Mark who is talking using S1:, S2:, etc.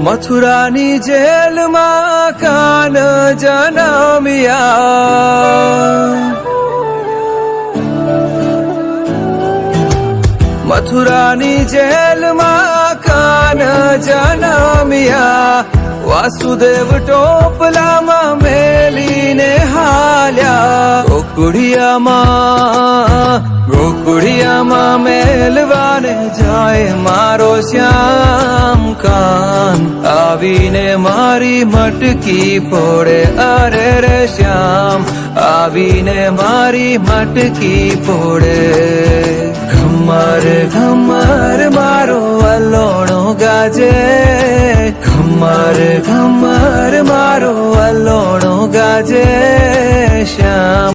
S1: મથુરાની જેલમાં કાન જન્મ્યા, મથુરાની જેલમાં કાન જન્મ્યા, વાસુદેવ ટોપલામાં મેલીને હાલ્યા, ગોકુળિયામાં મેલવાને જાય મારો શ્યામ કાન, આવીને મારી મટકી ફોડે, અરે રે શ્યામ આવીને મારી મટકી ફોડે. ઘમર ઘમર મારો વલોણો ગાજે, ઘમર ઘમર મારો વલોણો ગાજે શ્યામ.